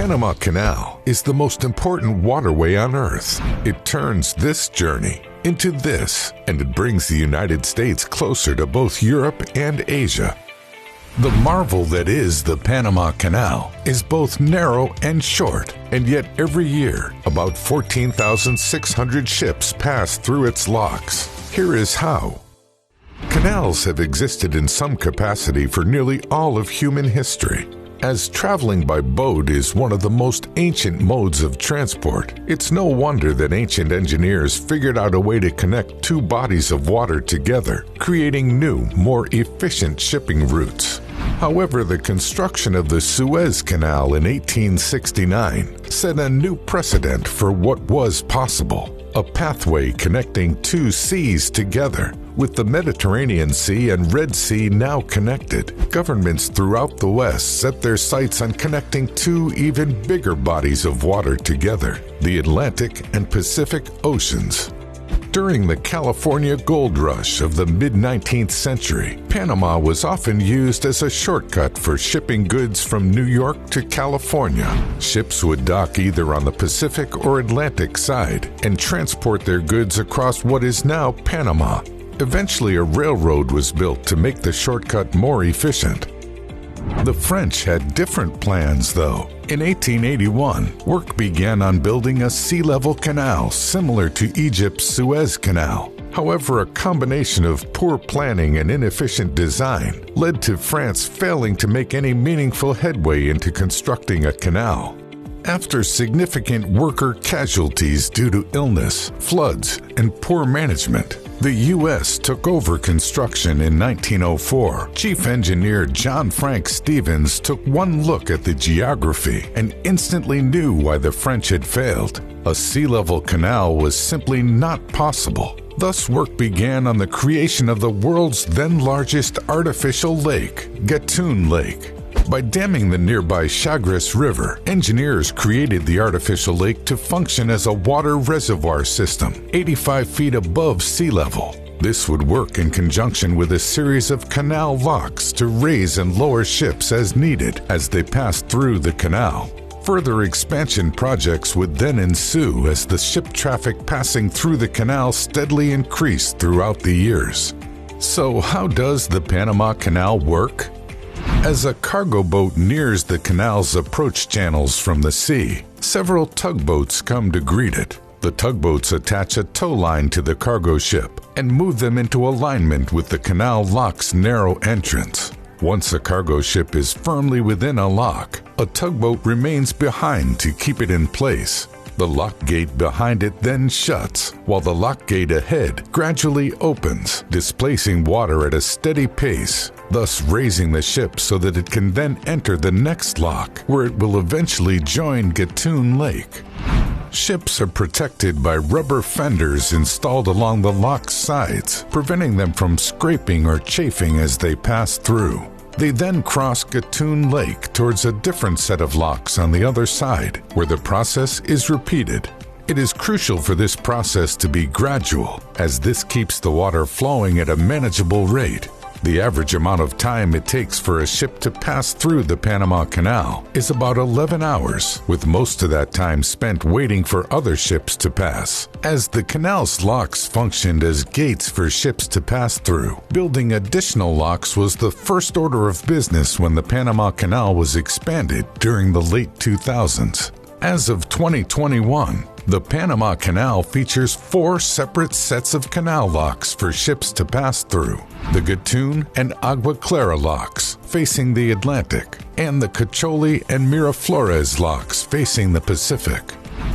Panama Canal is the most important waterway on Earth. It turns this journey into this, and it brings the United States closer to both Europe and Asia. The marvel that is the Panama Canal is both narrow and short, and yet every year, about 14,600 ships pass through its locks. Here is how. Canals have existed in some capacity for nearly all of human history. As traveling by boat is one of the most ancient modes of transport, it's no wonder that ancient engineers figured out a way to connect two bodies of water together, creating new, more efficient shipping routes. However, the construction of the Suez Canal in 1869 set a new precedent for what was possible, a pathway connecting two seas together. With the Mediterranean Sea and Red Sea now connected, governments throughout the West set their sights on connecting two even bigger bodies of water together, the Atlantic and Pacific Oceans. During the California gold rush of the mid-19th century, Panama was often used as a shortcut for shipping goods from New York to California. Ships would dock either on the Pacific or Atlantic side and transport their goods across what is now Panama. Eventually, a railroad was built to make the shortcut more efficient. The French had different plans, though. In 1881, work began on building a sea-level canal similar to Egypt's Suez Canal. However, a combination of poor planning and inefficient design led to France failing to make any meaningful headway into constructing a canal. After significant worker casualties due to illness, floods, and poor management, the U.S. took over construction in 1904. Chief Engineer John Frank Stevens took one look at the geography and instantly knew why the French had failed. A sea-level canal was simply not possible. Thus, work began on the creation of the world's then largest artificial lake, Gatun Lake. By damming the nearby Chagres River, engineers created the artificial lake to function as a water reservoir system, 85 feet above sea level. This would work in conjunction with a series of canal locks to raise and lower ships as needed as they passed through the canal. Further expansion projects would then ensue as the ship traffic passing through the canal steadily increased throughout the years. So how does the Panama Canal work? As a cargo boat nears the canal's approach channels from the sea, several tugboats come to greet it. The tugboats attach a tow line to the cargo ship and move them into alignment with the canal lock's narrow entrance. Once a cargo ship is firmly within a lock, a tugboat remains behind to keep it in place. The lock gate behind it then shuts, while the lock gate ahead gradually opens, displacing water at a steady pace, thus raising the ship so that it can then enter the next lock, where it will eventually join Gatun Lake. Ships are protected by rubber fenders installed along the lock's sides, preventing them from scraping or chafing as they pass through. They then cross Gatun Lake towards a different set of locks on the other side, where the process is repeated. It is crucial for this process to be gradual, as this keeps the water flowing at a manageable rate. The average amount of time it takes for a ship to pass through the Panama Canal is about 11 hours, with most of that time spent waiting for other ships to pass. As the canal's locks functioned as gates for ships to pass through, building additional locks was the first order of business when the Panama Canal was expanded during the late 2000s. As of 2021, the Panama Canal features 4 separate sets of canal locks for ships to pass through: the Gatun and Agua Clara locks facing the Atlantic, and the Cacholi and Miraflores locks facing the Pacific.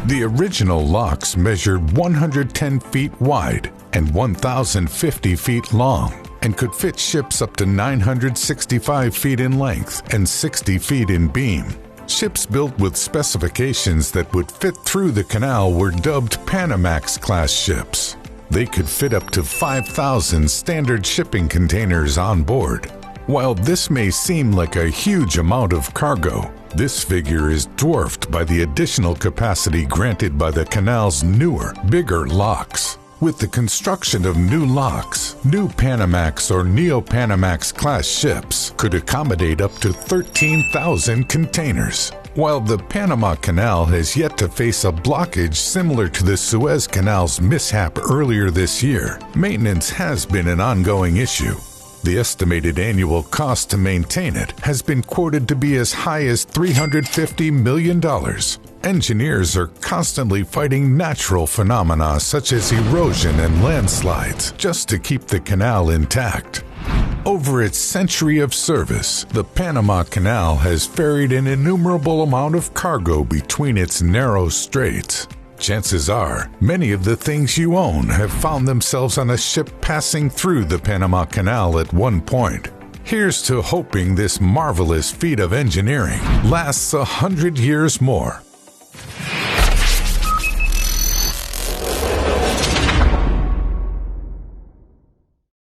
The original locks measured 110 feet wide and 1,050 feet long, and could fit ships up to 965 feet in length and 60 feet in beam. Ships built with specifications that would fit through the canal were dubbed Panamax-class ships. They could fit up to 5,000 standard shipping containers on board. While this may seem like a huge amount of cargo, this figure is dwarfed by the additional capacity granted by the canal's newer, bigger locks. With the construction of new locks, new Panamax or Neo-Panamax class ships could accommodate up to 13,000 containers. While the Panama Canal has yet to face a blockage similar to the Suez Canal's mishap earlier this year, maintenance has been an ongoing issue. The estimated annual cost to maintain it has been quoted to be as high as $350 million. Engineers are constantly fighting natural phenomena such as erosion and landslides just to keep the canal intact. Over its century of service, the Panama Canal has ferried an innumerable amount of cargo between its narrow straits. Chances are, many of the things you own have found themselves on a ship passing through the Panama Canal at one point. Here's to hoping this marvelous feat of engineering lasts 100 years more.